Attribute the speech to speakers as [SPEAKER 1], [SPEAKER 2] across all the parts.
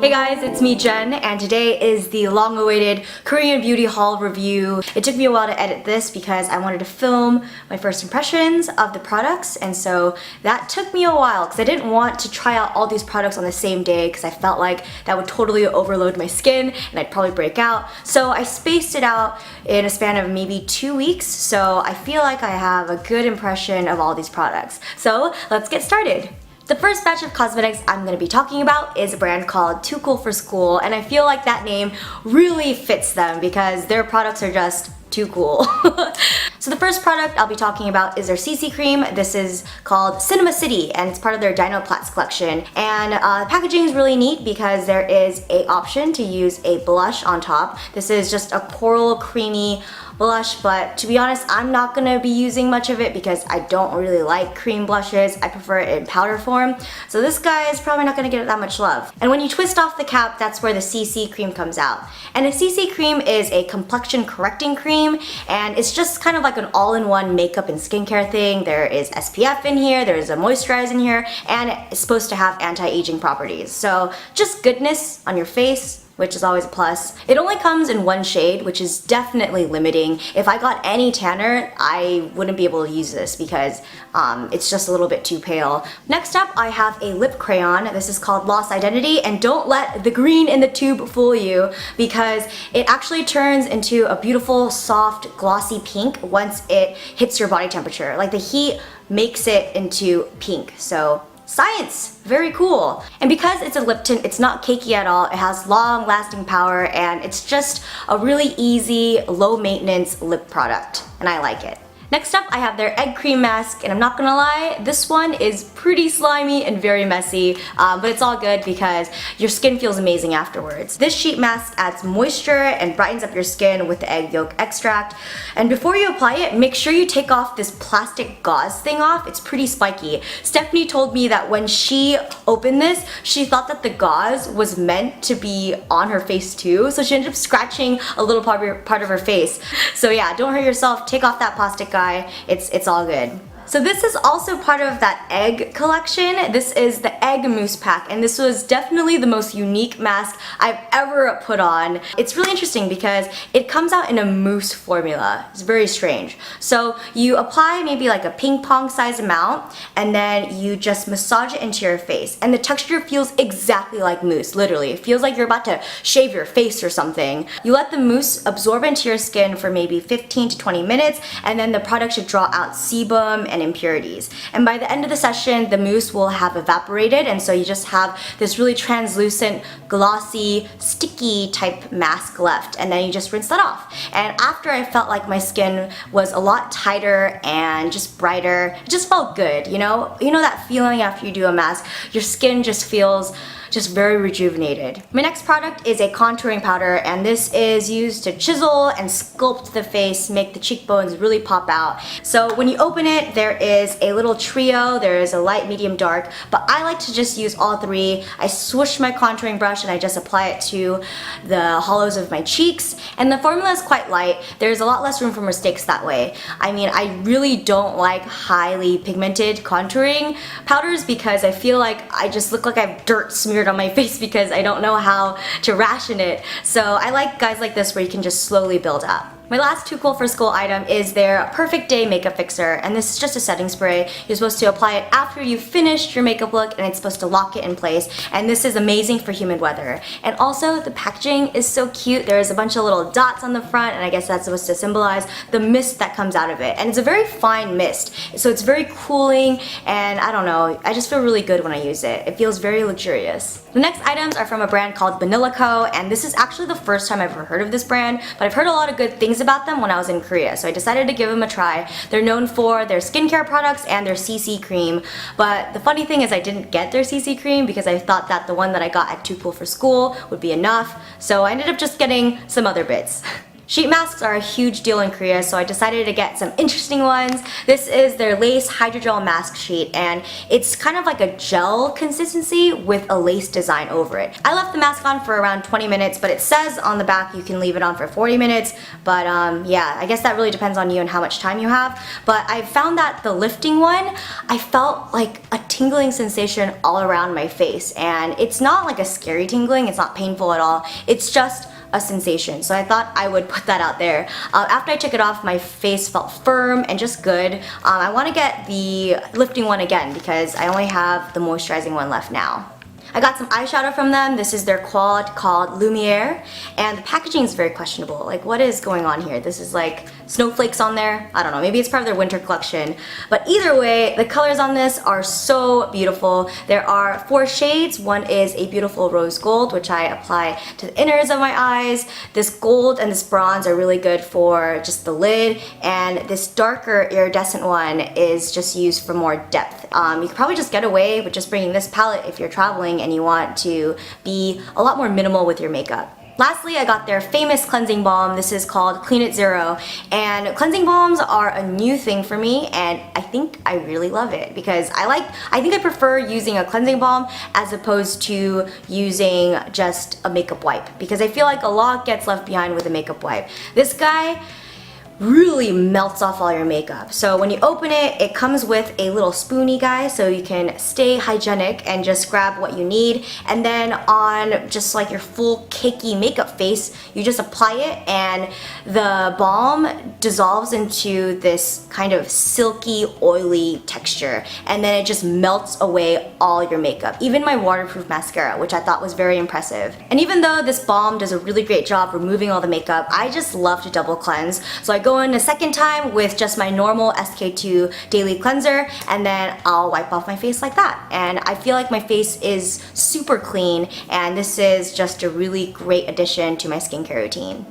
[SPEAKER 1] Hey guys, it's me Jen, and today is the long-awaited Korean beauty haul review. It took me a while to edit this because I wanted to film my first impressions of the products, and so that took me a while because I didn't want to try out all these products on the same day because I felt like that would totally overload my skin and I'd probably break out. So I spaced it out in a span of maybe 2 weeks, so I feel like I have a good impression of all these products. So let's get started. The first batch of cosmetics I'm going to be talking about is a brand called Too Cool for School, and I feel like that name really fits them because their products are just too cool. So the first product I'll be talking about is their CC cream. This is called Cinema City and it's part of their Dinoplats collection. And the packaging is really neat because there is an option to use a blush on top. This is just a coral creamy blush, but to be honest, I'm not gonna be using much of it because I don't really like cream blushes. I prefer it in powder form. So this guy is probably not gonna get that much love. And when you twist off the cap, that's where the CC cream comes out. And a CC cream is a complexion correcting cream, and it's just kind of like an all-in-one makeup and skincare thing. There is SPF in here, there's a moisturizer in here, and it's supposed to have anti-aging properties. So just goodness on your face, which is always a plus. It only comes in one shade, which is definitely limiting. If I got any tanner, I wouldn't be able to use this because it's just a little bit too pale. Next up, I have a lip crayon. This is called Lost Identity, and don't let the green in the tube fool you because it actually turns into a beautiful, soft, glossy pink once it hits your body temperature. Like the heat makes it into pink, so science! Very cool. And because it's a lip tint, it's not cakey at all. It has long lasting power and it's just a really easy, low maintenance lip product. And I like it. Next up, I have their egg cream mask, and I'm not gonna lie, this one is pretty slimy and very messy, but it's all good because your skin feels amazing afterwards. This sheet mask adds moisture and brightens up your skin with the egg yolk extract. And before you apply it, make sure you take off this plastic gauze thing off. It's pretty spiky. Stephanie told me that when she opened this, she thought that the gauze was meant to be on her face too, so she ended up scratching a little part of her face. So yeah, don't hurt yourself, take off that plastic guy. It's all good. So this is also part of that egg collection. This is the egg mousse pack, and this was definitely the most unique mask I've ever put on. It's really interesting because it comes out in a mousse formula. It's very strange. So you apply maybe like a ping pong size amount, and then you just massage it into your face, and the texture feels exactly like mousse, literally. It feels like you're about to shave your face or something. You let the mousse absorb into your skin for maybe 15 to 20 minutes, and then the product should draw out sebum and impurities. And by the end of the session, the mousse will have evaporated, and so you just have this really translucent, glossy, sticky type mask left, and then you just rinse that off. And after, I felt like my skin was a lot tighter and just brighter. It just felt good, you know? You know that feeling after you do a mask? Your skin just feels just very rejuvenated. My next product is a contouring powder, and this is used to chisel and sculpt the face, make the cheekbones really pop out. So when you open it, there is a little trio. There is a light, medium, dark, but I like to just use all three. I swoosh my contouring brush and I just apply it to the hollows of my cheeks, and the formula is quite light. There's a lot less room for mistakes that way. I mean, I really don't like highly pigmented contouring powders because I feel like I just look like I have dirt smeared on my face because I don't know how to ration it. So I like guys like this where you can just slowly build up. My last Too Cool for School item is their Perfect Day Makeup Fixer, and this is just a setting spray. You're supposed to apply it after you've finished your makeup look, and it's supposed to lock it in place, and this is amazing for humid weather. And also, the packaging is so cute. There's a bunch of little dots on the front, and I guess that's supposed to symbolize the mist that comes out of it. And it's a very fine mist, so it's very cooling, and I don't know, I just feel really good when I use it. It feels very luxurious. The next items are from a brand called Vanilla Co, and this is actually the first time I've ever heard of this brand, but I've heard a lot of good things about them when I was in Korea, so I decided to give them a try. They're known for their skincare products and their CC cream, but the funny thing is I didn't get their CC cream because I thought that the one that I got at Too Cool for School would be enough, so I ended up just getting some other bits. Sheet masks are a huge deal in Korea, so I decided to get some interesting ones. This is their lace hydrogel mask sheet, and it's kind of like a gel consistency with a lace design over it. I left the mask on for around 20 minutes, but it says on the back you can leave it on for 40 minutes, but yeah, I guess that really depends on you and how much time you have. But I found that the lifting one, I felt like a tingling sensation all around my face, and it's not like a scary tingling, it's not painful at all, it's just a sensation. So I thought I would put that out there. After I took it off, my face felt firm and just good. I want to get the lifting one again because I only have the moisturizing one left now. I got some eyeshadow from them. This is their quad called Lumiere, and the packaging is very questionable. Like, what is going on here? This is like snowflakes on there. I don't know, maybe it's part of their winter collection. But either way, the colors on this are so beautiful. There are 4 shades. One is a beautiful rose gold, which I apply to the inners of my eyes. This gold and this bronze are really good for just the lid, and this darker iridescent one is just used for more depth. You could probably just get away with just bringing this palette if you're traveling and you want to be a lot more minimal with your makeup. Lastly, I got their famous cleansing balm. This is called Clean It Zero, and cleansing balms are a new thing for me, and I think I really love it because I think I prefer using a cleansing balm as opposed to using just a makeup wipe, because I feel like a lot gets left behind with a makeup wipe. This guy really melts off all your makeup. So when you open it, it comes with a little spoony guy so you can stay hygienic and just grab what you need. And then on just like your full cakey makeup face, you just apply it and the balm dissolves into this kind of silky, oily texture. And then it just melts away all your makeup. Even my waterproof mascara, which I thought was very impressive. And even though this balm does a really great job removing all the makeup, I just love to double cleanse. So I go in a second time with just my normal SK2 daily cleanser, and then I'll wipe off my face like that. And I feel like my face is super clean, and this is just a really great addition to my skincare routine.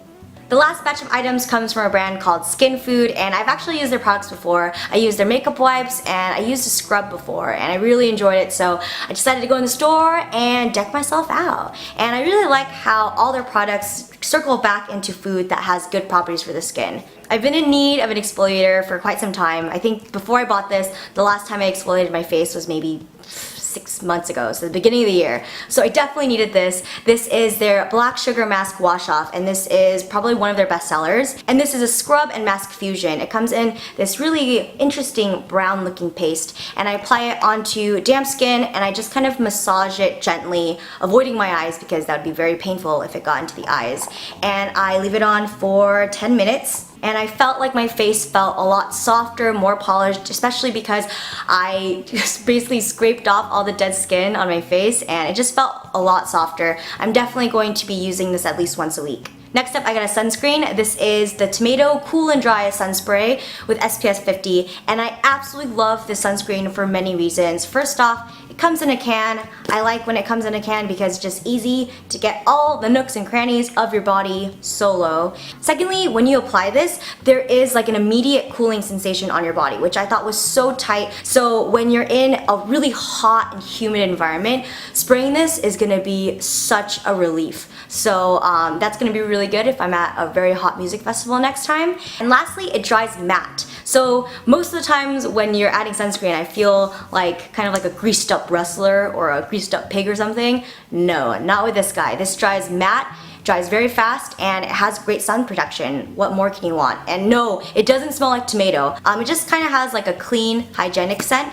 [SPEAKER 1] The last batch of items comes from a brand called Skin Food, and I've actually used their products before. I used their makeup wipes and I used a scrub before, and I really enjoyed it, so I decided to go in the store and deck myself out. And I really like how all their products circle back into food that has good properties for the skin. I've been in need of an exfoliator for quite some time. I think before I bought this, the last time I exfoliated my face was maybe 6 months ago, so the beginning of the year. So I definitely needed this. This is their Black Sugar Mask Wash Off, and this is probably one of their best sellers. And this is a scrub and mask fusion. It comes in this really interesting brown looking paste, and I apply it onto damp skin and I just kind of massage it gently, avoiding my eyes because that would be very painful if it got into the eyes. And I leave it on for 10 minutes. And I felt like my face felt a lot softer, more polished, especially because I just basically scraped off all the dead skin on my face, and it just felt a lot softer. I'm definitely going to be using this at least once a week. Next up, I got a sunscreen. This is the Tomato Cool and Dry Sun Spray with SPF 50, and I absolutely love this sunscreen for many reasons. First off, it comes in a can. I like when it comes in a can because it's just easy to get all the nooks and crannies of your body solo. Secondly, when you apply this, there is like an immediate cooling sensation on your body, which I thought was so tight. So when you're in a really hot and humid environment, spraying this is gonna be such a relief. So that's gonna be really good if I'm at a very hot music festival next time. And lastly, it dries matte. So most of the times when you're adding sunscreen, I feel like kind of like a greased up wrestler or a greased up pig or something. No, not with this guy. This dries matte, dries very fast, and it has great sun protection. What more can you want? And no, it doesn't smell like tomato. It just kind of has like a clean, hygienic scent.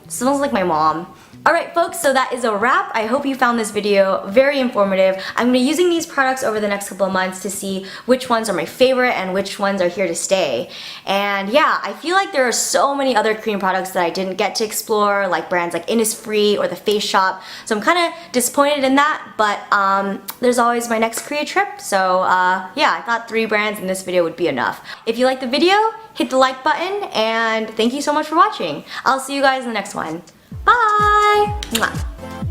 [SPEAKER 1] It smells like my mom. Alright folks, so that is a wrap. I hope you found this video very informative. I'm going to be using these products over the next couple of months to see which ones are my favorite and which ones are here to stay. And yeah, I feel like there are so many other Korean products that I didn't get to explore, like brands like Innisfree or The Face Shop. So I'm kind of disappointed in that, but there's always my next Korea trip. So yeah, I thought 3 brands in this video would be enough. If you liked the video, hit the like button, and thank you so much for watching. I'll see you guys in the next one. Bye! Mwah.